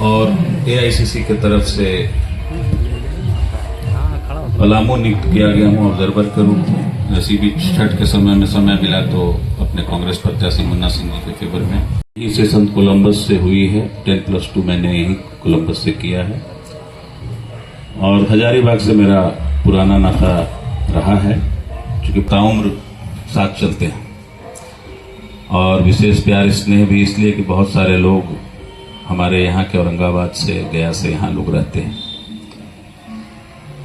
और AICC की तरफ से पलामू नियुक्त किया गया हूं ऑब्जर्वर के रूप में। जैसी भी छठ के समय में समय मिला तो अपने कांग्रेस प्रत्याशी मुन्ना सिंह जी के फेवर में ये सेशन कोलंबस से हुई है। 10+2 मैंने यही कोलंबस से किया है और हजारीबाग से मेरा पुराना नाता रहा है, क्योंकि ताउम्र साथ चलते हैं और विशेष प्यार स्नेह भी इसलिए कि बहुत सारे लोग हमारे यहाँ के औरंगाबाद से, गया से यहाँ लोग रहते हैं।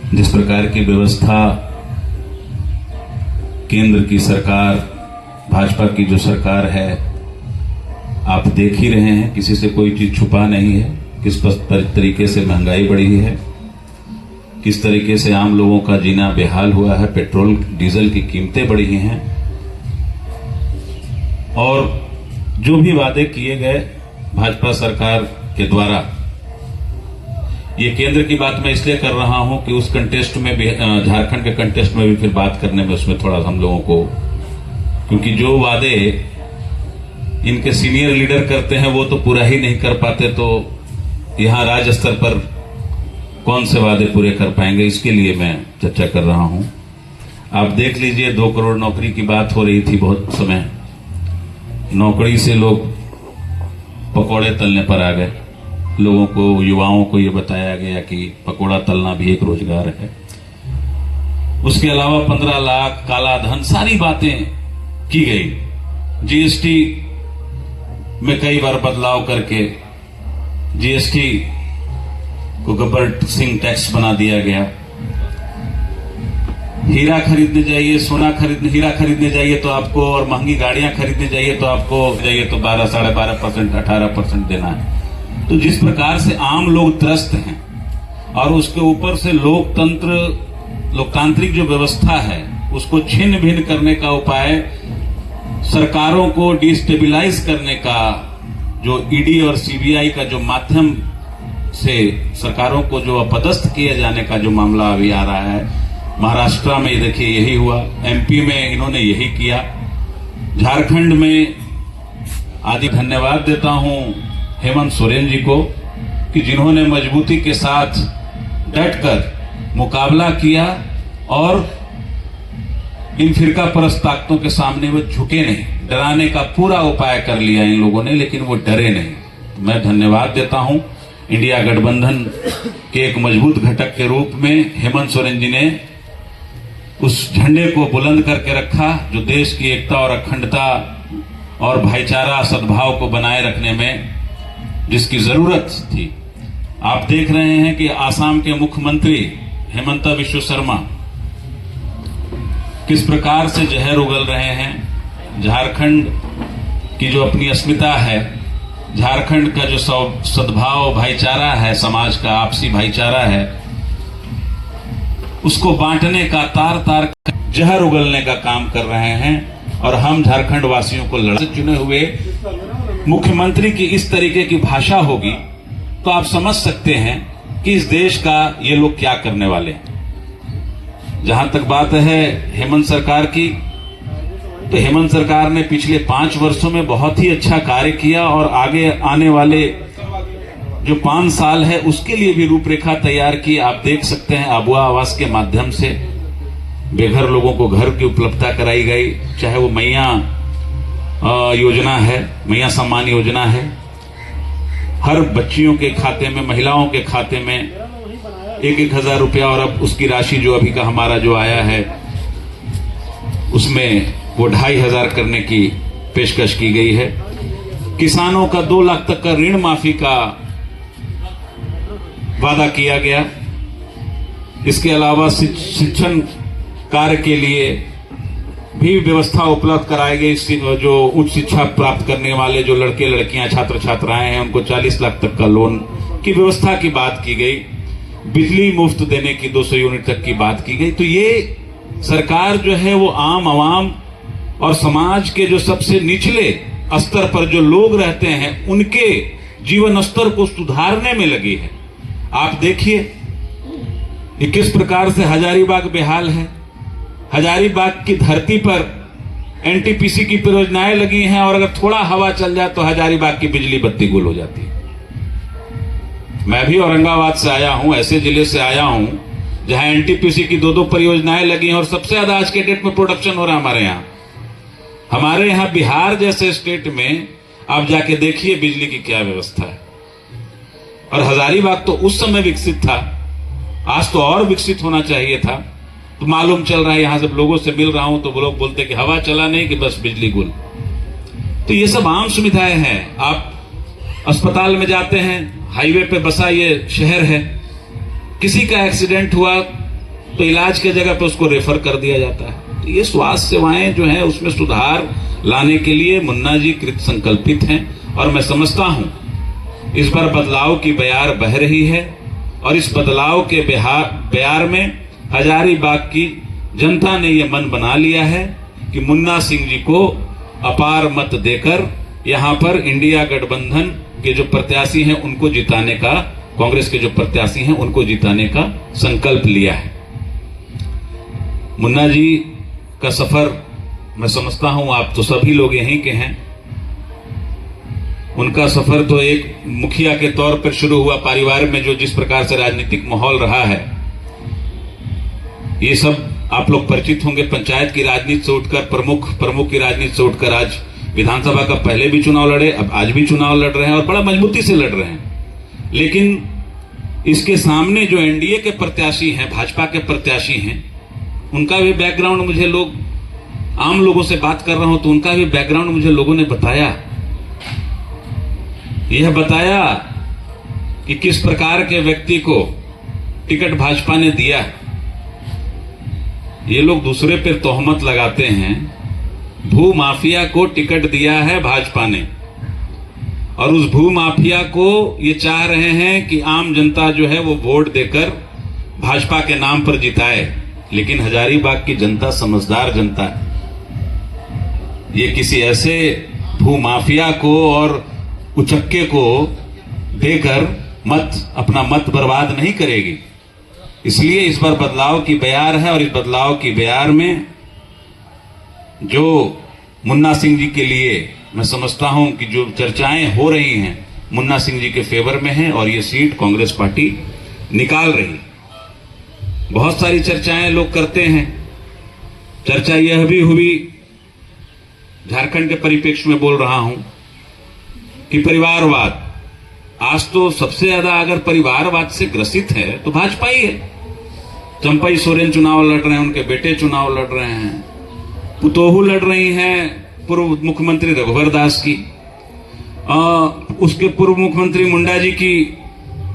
जिस प्रकार की व्यवस्था केंद्र की सरकार, भाजपा की जो सरकार है, आप देख ही रहे हैं, किसी से कोई चीज छुपा नहीं है। किस तरीके से महंगाई बढ़ी है, किस तरीके से आम लोगों का जीना बेहाल हुआ है, पेट्रोल डीजल की कीमतें बढ़ी हैं और जो भी वादे किए गए भाजपा सरकार के द्वारा, ये केंद्र की बात मैं इसलिए कर रहा हूं कि उस कंटेस्ट में भी, झारखंड के कंटेस्ट में भी फिर बात करने में उसमें थोड़ा हम लोगों को, क्योंकि जो वादे इनके सीनियर लीडर करते हैं वो तो पूरा ही नहीं कर पाते, तो यहां राज्य स्तर पर कौन से वादे पूरे कर पाएंगे, इसके लिए मैं चर्चा कर रहा हूं। आप देख लीजिए, 2 करोड़ नौकरी की बात हो रही थी बहुत समय, नौकरी से लोग पकौड़े तलने पर आ गए। लोगों को, युवाओं को ये बताया गया कि पकौड़ा तलना भी एक रोजगार है। उसके अलावा 15 लाख काला धन, सारी बातें की गई। GST में कई बार बदलाव करके GST को गब्बर सिंह टैक्स बना दिया गया। हीरा खरीदने जाइए, हीरा खरीदने जाइए तो आपको, और महंगी गाड़ियां खरीदने जाइए तो आपको 12, 12.5%, 18% देना है। तो जिस प्रकार से आम लोग त्रस्त हैं और उसके ऊपर से लोकतांत्रिक जो व्यवस्था है उसको छिन्न भिन्न करने का उपाय, सरकारों को डिस्टेबिलाइज करने का, जो ED और CBI का जो माध्यम से सरकारों को जो अपदस्थ किए जाने का जो मामला अभी आ रहा है, महाराष्ट्र में ये देखिए यही हुआ, MP में इन्होंने यही किया, झारखंड में आदि। धन्यवाद देता हूं हेमंत सोरेन जी को कि जिन्होंने मजबूती के साथ डटकर मुकाबला किया और इन फिरका परस्त ताकतों के सामने वो झुके नहीं। डराने का पूरा उपाय कर लिया इन लोगों ने, लेकिन वो डरे नहीं। मैं धन्यवाद देता हूं इंडिया गठबंधन के एक मजबूत घटक के रूप में हेमंत सोरेन जी ने उस झंडे को बुलंद करके रखा जो देश की एकता और अखंडता और भाईचारा सद्भाव को बनाए रखने में जिसकी जरूरत थी। आप देख रहे हैं कि आसाम के मुख्यमंत्री हेमंता बिश्व शर्मा किस प्रकार से जहर उगल रहे हैं। झारखंड की जो अपनी अस्मिता है, झारखंड का जो सद्भाव भाईचारा है, समाज का आपसी भाईचारा है, उसको बांटने का, तार तार जहर उगलने का काम कर रहे हैं। और हम झारखंड वासियों को लड़ चुने हुए मुख्यमंत्री की इस तरीके की भाषा होगी तो आप समझ सकते हैं कि इस देश का ये लोग क्या करने वाले हैं। जहां तक बात है हेमंत सरकार की, तो हेमंत सरकार ने पिछले 5 वर्षों में बहुत ही अच्छा कार्य किया और आगे आने वाले जो 5 साल है उसके लिए भी रूपरेखा तैयार की। आप देख सकते हैं, आबुआ आवास के माध्यम से बेघर लोगों को घर की उपलब्धता कराई गई, चाहे वो मैया योजना है, मैया सम्मान योजना है, हर बच्चियों के खाते में, महिलाओं के खाते में 1,000 रुपया, और अब उसकी राशि जो अभी का हमारा जो आया है उसमें वो 2,500 करने की पेशकश की गई है। किसानों का 2 लाख तक का ऋण माफी का वादा किया गया। इसके अलावा शिक्षण कार्य के लिए भी व्यवस्था उपलब्ध कराई गई। जो उच्च शिक्षा प्राप्त करने वाले जो लड़के लड़कियां, छात्र छात्राएं हैं, उनको 40 लाख तक का लोन की व्यवस्था की बात की गई। बिजली मुफ्त देने की 200 यूनिट तक की बात की गई। तो ये सरकार जो है वो आम आवाम और समाज के जो सबसे निचले स्तर पर जो लोग रहते हैं उनके जीवन स्तर को सुधारने में लगी है। आप देखिए कि किस प्रकार से हजारीबाग बेहाल है। हजारीबाग की धरती पर NTPC की परियोजनाएं लगी हैं और अगर थोड़ा हवा चल जाए तो हजारीबाग की बिजली बत्ती गुल हो जाती है। मैं भी औरंगाबाद से आया हूं, ऐसे जिले से आया हूं जहां एनटीपीसी की 2-2 परियोजनाएं लगी हैं और सबसे ज्यादा आज के डेट में प्रोडक्शन हो रहा है हमारे यहां बिहार जैसे स्टेट में आप जाके देखिए बिजली की क्या व्यवस्था है। और हजारीबाग तो उस समय विकसित था, आज तो और विकसित होना चाहिए था। तो मालूम चल रहा है, यहां जब लोगों से मिल रहा हूं तो वो लोग बोलते कि हवा चला नहीं कि बस बिजली गुल। तो ये सब आम सुविधाएं हैं। आप अस्पताल में जाते हैं, हाईवे पे बसा ये शहर है, किसी का एक्सीडेंट हुआ तो इलाज की जगह पे उसको रेफर कर दिया जाता है। तो ये स्वास्थ्य सेवाएं जो हैं उसमें सुधार लाने के लिए मुन्ना जी कृत संकल्पित हैं और मैं समझता हूं इस बार बदलाव की बयार बह रही है और इस बदलाव के बयार में हजारीबाग की जनता ने यह मन बना लिया है कि मुन्ना सिंह जी को अपार मत देकर यहां पर इंडिया गठबंधन के जो प्रत्याशी हैं उनको जिताने का, कांग्रेस के जो प्रत्याशी हैं उनको जिताने का संकल्प लिया है। मुन्ना जी का सफर मैं समझता हूं आप तो सभी लोग यहीं के हैं। उनका सफर तो एक मुखिया के तौर पर शुरू हुआ, परिवार में जो जिस प्रकार से राजनीतिक माहौल रहा है ये सब आप लोग परिचित होंगे। पंचायत की राजनीति से उठकर प्रमुख की राजनीति से उठकर आज विधानसभा का पहले भी चुनाव लड़े, अब आज भी चुनाव लड़ रहे हैं और बड़ा मजबूती से लड़ रहे हैं। लेकिन इसके सामने जो एनडीए के प्रत्याशी हैं, भाजपा के प्रत्याशी हैं, उनका भी बैकग्राउंड मुझे लोग, आम लोगों से बात कर रहा हूं तो उनका भी बैकग्राउंड मुझे लोगों ने बताया। यह बताया कि किस प्रकार के व्यक्ति को टिकट भाजपा ने दिया। ये लोग दूसरे पे तोहमत लगाते हैं, भू माफिया को टिकट दिया है भाजपा ने और उस भू माफिया को ये चाह रहे हैं कि आम जनता जो है वो वोट देकर भाजपा के नाम पर जिताए। लेकिन हजारीबाग की जनता समझदार जनता है, ये किसी ऐसे भू माफिया को और उचक्के को देकर अपना मत बर्बाद नहीं करेगी। इसलिए इस बार बदलाव की बयार है और इस बदलाव की बयार में जो मुन्ना सिंह जी के लिए मैं समझता हूं कि जो चर्चाएं हो रही हैं मुन्ना सिंह जी के फेवर में हैं और ये सीट कांग्रेस पार्टी निकाल रही। बहुत सारी चर्चाएं लोग करते हैं। चर्चा यह भी हुई, झारखंड के परिप्रेक्ष्य में बोल रहा हूं, कि परिवारवाद, आज तो सबसे ज्यादा अगर परिवारवाद से ग्रसित है तो भाजपा ही है। चंपई सोरेन चुनाव लड़ रहे हैं, उनके बेटे चुनाव लड़ रहे हैं, पुतोहू लड़ रही हैं पूर्व मुख्यमंत्री रघुवर दास की, उसके पूर्व मुख्यमंत्री मुंडा जी की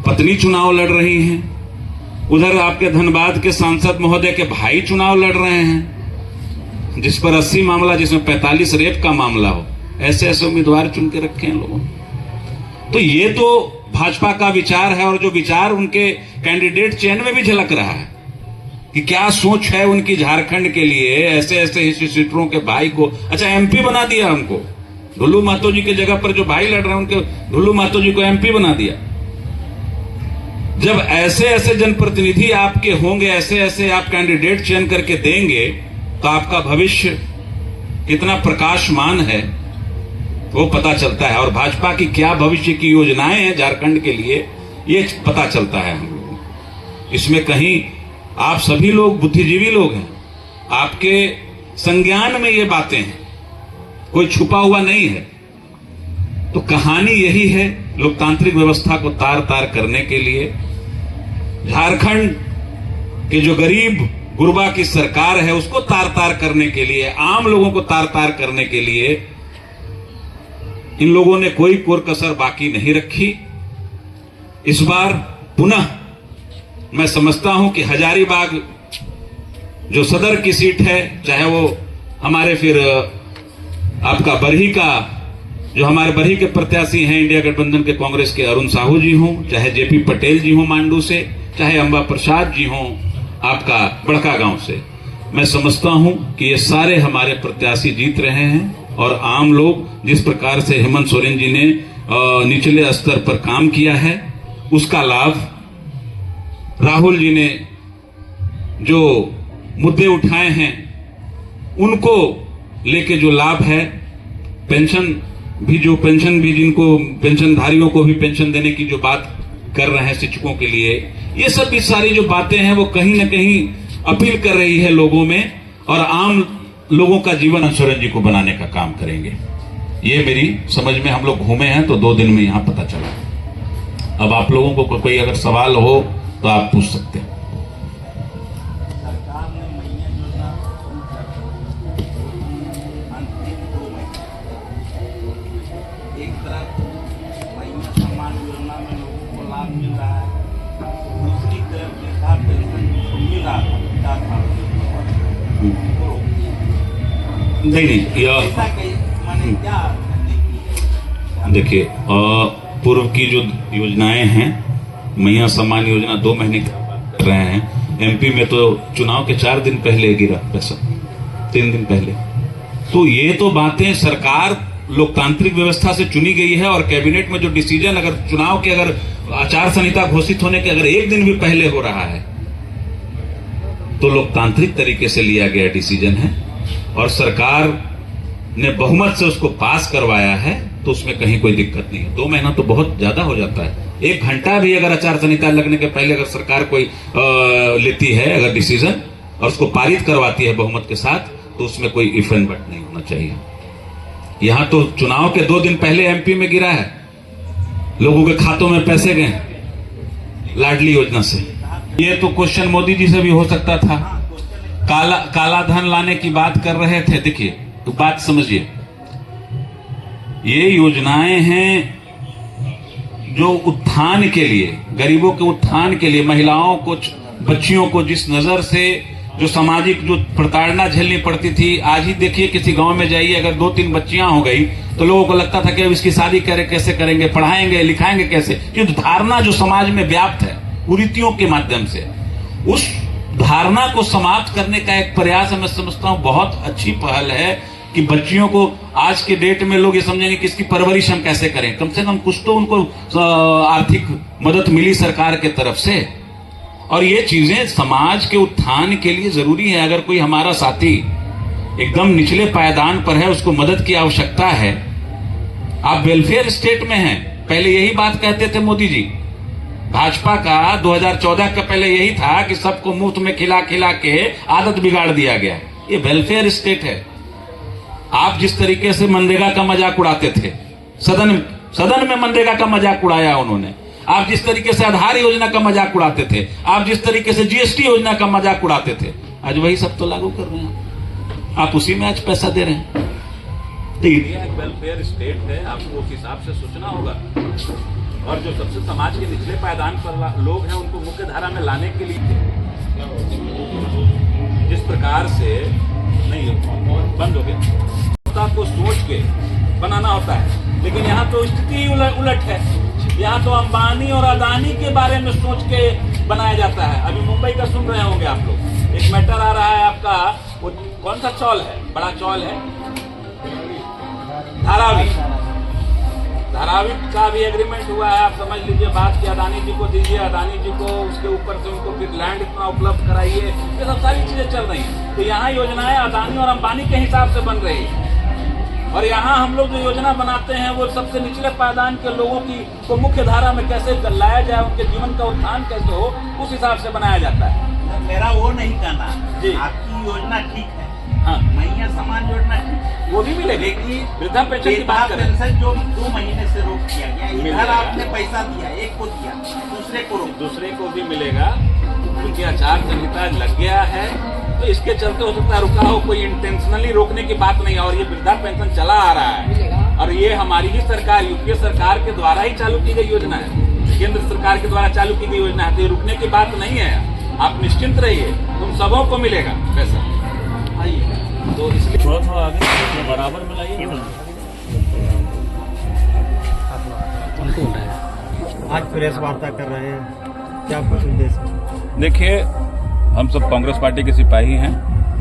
पत्नी चुनाव लड़ रही हैं, उधर आपके धनबाद के सांसद महोदय के भाई चुनाव लड़ रहे हैं, जिस पर 80 मामला, जिसमें 45 रेप का मामला हो, ऐसे ऐसे उम्मीदवार चुन के रखे हैं लोगों। तो ये तो भाजपा का विचार है और जो विचार उनके कैंडिडेट चयन में भी झलक रहा है कि क्या सोच है उनकी झारखंड के लिए। ऐसे ऐसे सीटों के भाई को अच्छा एमपी बना दिया, हमको ढुल्लू महतो जी की जगह पर जो भाई लड़ रहे हैं उनके ढुल्लू महतो जी को एमपी बना दिया। जब ऐसे ऐसे जनप्रतिनिधि आपके होंगे, ऐसे ऐसे आप कैंडिडेट चयन करके देंगे तो आपका भविष्य कितना प्रकाशमान है वो पता चलता है। और भाजपा की क्या भविष्य की योजनाएं हैं झारखंड के लिए ये पता चलता है हम लोगों। इसमें कहीं आप सभी लोग बुद्धिजीवी लोग हैं, आपके संज्ञान में ये बातें हैं, कोई छुपा हुआ नहीं है। तो कहानी यही है, लोकतांत्रिक व्यवस्था को तार तार करने के लिए, झारखंड के जो गरीब गुरबा की सरकार है उसको तार तार करने के लिए, आम लोगों को तार तार करने के लिए इन लोगों ने कोई कोर कसर बाकी नहीं रखी। इस बार पुनः मैं समझता हूं कि हजारीबाग जो सदर की सीट है, चाहे वो हमारे फिर आपका बरही का, जो हमारे बरही के प्रत्याशी हैं इंडिया गठबंधन के कांग्रेस के अरुण साहू जी हों, चाहे जेपी पटेल जी हों मांडू से, चाहे अंबा प्रसाद जी हों आपका बड़का गांव से, मैं समझता हूं कि ये सारे हमारे प्रत्याशी जीत रहे हैं। और आम लोग जिस प्रकार से हेमंत सोरेन जी ने निचले स्तर पर काम किया है उसका लाभ, राहुल जी ने जो मुद्दे उठाए हैं उनको लेके जो लाभ है, पेंशन भी जिनको पेंशनधारियों को भी पेंशन देने की जो बात कर रहे हैं शिक्षकों के लिए, ये सब इस सारी जो बातें हैं वो कहीं ना कहीं अपील कर रही है लोगों में, और आम लोगों का जीवन अंशुरन जी को बनाने का काम करेंगे। ये मेरी समझ में, हम लोग घूमे हैं तो 2 दिन में यहां पता चला। अब आप लोगों को कोई अगर सवाल हो तो आप पूछ सकते हैं। एक तरफ महिला सम्मान योजना में लोगों को लाभ मिल रहा है, दूसरी तरफ वृद्धा पेंशन मिल रहा था। नहीं, ऐसा माने क्या? देखिए, पूर्व की जो योजनाएं हैं, महिला सम्मान योजना 2 महीने कर रहे हैं। एमपी में तो चुनाव के 4 दिन पहले गिरा पैसा, 3 दिन पहले। तो ये तो बातें, सरकार लोकतांत्रिक व्यवस्था से चुनी गई है, और कैबिनेट में जो डिसीजन, अगर चुनाव के, अगर आचार संहिता घोषित होने के अगर 1 दिन भी पहले हो रहा है तो लोकतांत्रिक तरीके से लिया गया डिसीजन है, और सरकार ने बहुमत से उसको पास करवाया है, तो उसमें कहीं कोई दिक्कत नहीं है। 2 महीना तो बहुत ज्यादा हो जाता है। 1 घंटा भी अगर आचार संहिता लगने के पहले अगर सरकार कोई लेती है अगर डिसीजन, और उसको पारित करवाती है बहुमत के साथ, तो उसमें कोई इफ एंड बट नहीं होना चाहिए। यहां तो चुनाव के 2 दिन पहले एमपी में गिरा है, लोगों के खातों में पैसे गए लाडली योजना से। ये तो क्वेश्चन मोदी जी से भी हो सकता था। काला धन लाने की बात कर रहे थे। देखिए, तो बात समझिए, ये योजनाएं हैं जो उत्थान के लिए, गरीबों के उत्थान के लिए, महिलाओं को, बच्चियों को जिस नजर से जो सामाजिक जो प्रताड़ना झेलनी पड़ती थी, आज ही देखिए किसी गांव में जाइए, अगर 2-3 बच्चियां हो गई तो लोगों को लगता था कि अब इसकी शादी कैसे करेंगे, पढ़ाएंगे लिखाएंगे कैसे। ये धारणा जो समाज में व्याप्त है कुरीतियों के माध्यम से, उस धारणा को समाप्त करने का एक प्रयास मैं समझता हूं बहुत अच्छी पहल है कि बच्चियों को आज के डेट में लोग ये समझेंगे कि इसकी परवरिश हम कैसे करें। कम से कम कुछ तो उनको आर्थिक मदद मिली सरकार के तरफ से, और ये चीजें समाज के उत्थान के लिए जरूरी है। अगर कोई हमारा साथी एकदम निचले पायदान पर है, उसको मदद की आवश्यकता है, आप वेलफेयर स्टेट में हैं। पहले यही बात कहते थे मोदी जी, भाजपा का 2014 का पहले यही था कि सबको मुफ्त में खिला खिला के आदत बिगाड़ दिया गया। ये वेलफेयर स्टेट है। आप जिस तरीके से मनरेगा का मजाक उड़ाते थे, सदन में मनरेगा का मजाक उड़ाया उन्होंने। आप जिस तरीके से आधार योजना का मजाक उड़ाते थे, आप जिस तरीके से जीएसटी योजना का मजाक उड़ाते थे, आज वही सब तो लागू कर रहे हैं। आप उसी में आज पैसा दे रहे हैं। तो इंडिया एक वेलफेयर स्टेट है, आपको उस हिसाब से सोचना होगा। और जो सबसे समाज के निचले पायदान पर लोग हैं, उनको मुख्य धारा में लाने के लिए जिस प्रकार से नहीं बंद हो गया, को सोच के बनाना होता है। लेकिन यहाँ तो स्थिति ही उलट है। यहाँ तो अंबानी और अदानी के बारे में सोच के बनाया जाता है। अभी मुंबई का सुन रहे होंगे आप लोग, एक मैटर आ रहा है आपका, वो कौन सा चौल है, बड़ा चौल है, धारावी का भी एग्रीमेंट हुआ है। आप समझ लीजिए बात की, अदानी जी को दीजिए, अदानी जी को उसके ऊपर से उनको फिर लैंड इतना उपलब्ध कराइए, ये सब सारी चीजें चल रही हैं। तो यहाँ योजनाएं अदानी और अंबानी के हिसाब से बन रही है, और यहाँ हम लोग जो योजना बनाते हैं वो सबसे निचले पायदान के लोगों की को मुख्य धारा में कैसे लाया जाए, उनके जीवन का उत्थान कैसे हो, उस हिसाब से बनाया जाता है। मेरा वो नहीं कहना जी, आपकी योजना ठीक है, हाँ, महिला सम्मान योजना वो भी मिलेगी, लेकिन वृद्धा पेंशन की बात करें, पेंशन जो 2 महीने से रोक किया गया, इधर आपने पैसा दिया, एक को दिया, दूसरे को भी मिलेगा, क्योंकि आचार संहिता लग गया है। तो इसके चलते हो सकता है रुका हो, कोई इंटेंशनली रोकने की बात नहीं है। और ये वृद्धा पेंशन चला आ रहा है, और ये हमारी ही सरकार, यूपीए सरकार के द्वारा ही चालू की गई योजना है, केंद्र सरकार के द्वारा चालू की गई योजना है। तो ये रुकने की बात नहीं है, आप निश्चिंत रहिए, तुम सबों को मिलेगा पैसा। तो इसलिए थोड़ा आगे बराबर मिलाइए। आज प्रेस वार्ता कर रहे हैं, क्या कुछ उद्देश्य? देखिए, हम सब कांग्रेस पार्टी के सिपाही हैं,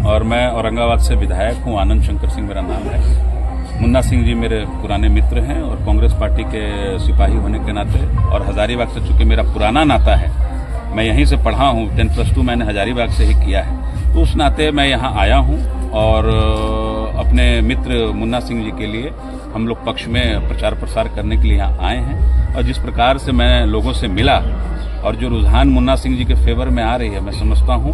और मैं औरंगाबाद से विधायक हूं। आनंद शंकर सिंह मेरा नाम है। मुन्ना सिंह जी मेरे पुराने मित्र हैं, और कांग्रेस पार्टी के सिपाही होने के नाते, और हजारीबाग से चूंकि मेरा पुराना नाता है, मैं यहीं से पढ़ा हूं, 10+2 मैंने हजारीबाग से ही किया है, तो उस नाते मैं यहाँ आया हूँ और अपने मित्र मुन्ना सिंह जी के लिए हम लोग पक्ष में प्रचार प्रसार करने के लिए यहाँ आए हैं। और जिस प्रकार से मैं लोगों से मिला और जो रुझान मुन्ना सिंह जी के फेवर में आ रही है, मैं समझता हूँ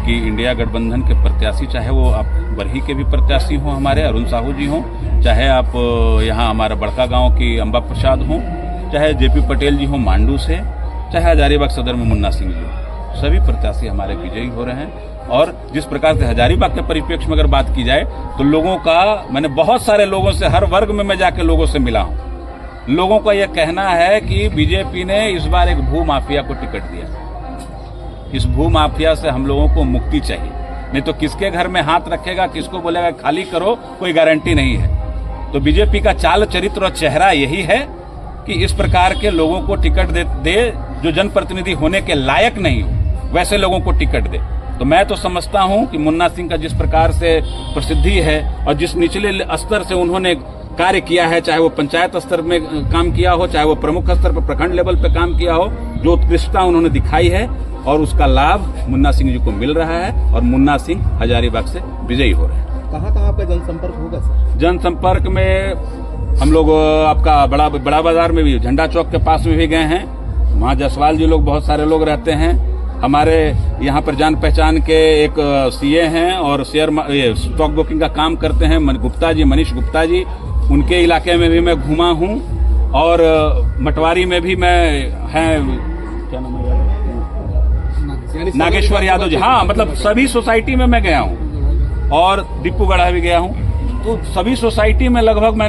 कि इंडिया गठबंधन के प्रत्याशी, चाहे वो आप बरही के भी प्रत्याशी हों हमारे अरुण साहू जी हों, चाहे आप यहाँ हमारा बड़का गांव की अंबा प्रसाद हों, चाहे जेपी पटेल जी हों मांडू से, चाहे हजारीबाग सदर में मुन्ना सिंह जी हों, सभी प्रत्याशी हमारे विजयी हो रहे हैं। और जिस प्रकार से हजारीबाग के परिप्रेक्ष्य में अगर बात की जाए तो लोगों का, मैंने बहुत सारे लोगों से, हर वर्ग में मैं जाके लोगों से मिला हूँ, लोगों का यह कहना है कि बीजेपी ने इस बार एक भू माफिया को टिकट दिया। इस भू माफिया से हम लोगों को मुक्ति चाहिए, नहीं तो किसके घर में हाथ रखेगा, किसको बोलेगा खाली करो, कोई गारंटी नहीं है। तो बीजेपी का चाल चरित्र और चेहरा यही है कि इस प्रकार के लोगों को टिकट दे जो जनप्रतिनिधि होने के लायक नहीं हो, वैसे लोगों को टिकट दे। तो मैं तो समझता हूं कि मुन्ना सिंह का जिस प्रकार से प्रसिद्धि है और जिस निचले स्तर से उन्होंने कार्य किया है, चाहे वो पंचायत स्तर में काम किया हो, चाहे वो प्रमुख स्तर पर प्रखंड लेवल पे काम किया हो, जो उत्कृष्टता उन्होंने दिखाई है और उसका लाभ मुन्ना सिंह जी को मिल रहा है और मुन्ना सिंह हजारीबाग से विजयी हो रहे हैं। कहाँ आपका जनसंपर्क होगा सर? जनसंपर्क में हम लोग आपका बड़ा बाजार में भी, झंडा चौक के पास में भी गए हैं, वहाँ जसवाल जी लोग, बहुत सारे लोग रहते हैं। हमारे यहाँ पर जान पहचान के एक सीए हैं और स्टॉक ब्रोकिंग का काम करते हैं गुप्ता जी, मनीष गुप्ता जी, उनके इलाके में भी मैं घूमा हूँ। और मटवारी में भी मैं क्या नाम है, नागेश्वर यादव जी, हाँ, मतलब सभी सोसाइटी में मैं गया हूँ और दीपूगढ़ा भी गया हूँ। तो सभी सोसाइटी में लगभग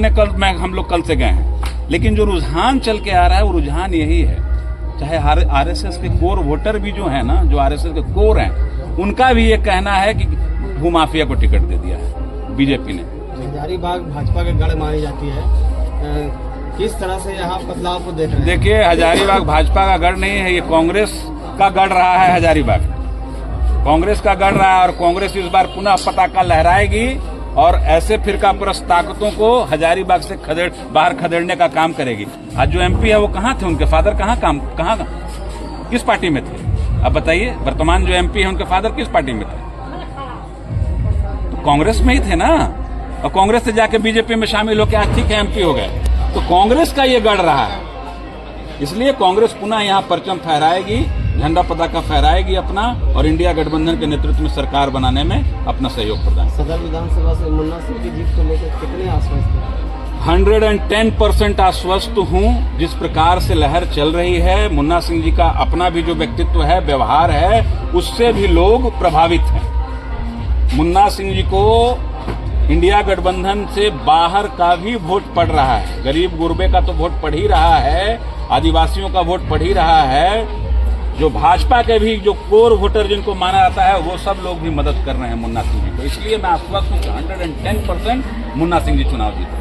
हम लोग कल से गए हैं। लेकिन जो रुझान चल के आ रहा है वो रुझान यही है, चाहे आरएसएस के कोर वोटर भी जो है ना, जो आरएसएस के कोर हैं, उनका भी ये कहना है कि भूमाफिया को टिकट दे दिया है बीजेपी ने। हजारीबाग भाजपा के गढ़ मानी जाती है, किस तरह से यहाँ बदलाव को देख रहे हैं? देखिए, हजारीबाग भाजपा का गढ़ नहीं है, ये कांग्रेस का गढ़ रहा है। हजारीबाग कांग्रेस का गढ़ रहा है और कांग्रेस इस बार पुनः पताका लहराएगी और ऐसे फिरकापरस्त ताकतों को हजारीबाग से बाहर खदेड़ने का काम करेगी। आज जो एमपी है वो कहाँ थे, उनके फादर कहाँ किस पार्टी में थे? अब बताइए, वर्तमान जो एमपी है उनके फादर किस पार्टी में थे? तो कांग्रेस में ही थे ना, और कांग्रेस से जाके बीजेपी में शामिल होकर आज ठीक है एमपी हो गए। तो कांग्रेस का ये गढ़ रहा है, इसलिए कांग्रेस पुनः यहाँ परचम फहराएगी, झंडा पताका फहराएगी अपना, और इंडिया गठबंधन के नेतृत्व में सरकार बनाने में अपना सहयोग प्रदान। सदर विधानसभा से मुन्ना सिंह की जीत को लेकर कितने आश्वस्त हैं? 110% आश्वस्त हूँ। जिस प्रकार से लहर चल रही है, मुन्ना सिंह जी का अपना भी जो व्यक्तित्व है, व्यवहार है, उससे भी लोग प्रभावित हैं। मुन्ना सिंह जी को इंडिया गठबंधन से बाहर का भी वोट पड़ रहा है, गरीब गुरबे का तो वोट पड़ ही रहा है, आदिवासियों का वोट पड़ ही रहा है, जो भाजपा के भी जो कोर वोटर जिनको माना जाता है, वो सब लोग भी मदद कर रहे हैं मुन्ना सिंह जी को। इसलिए मैं आश्वस्त हूँ कि 110% मुन्ना सिंह जी चुनाव जीते।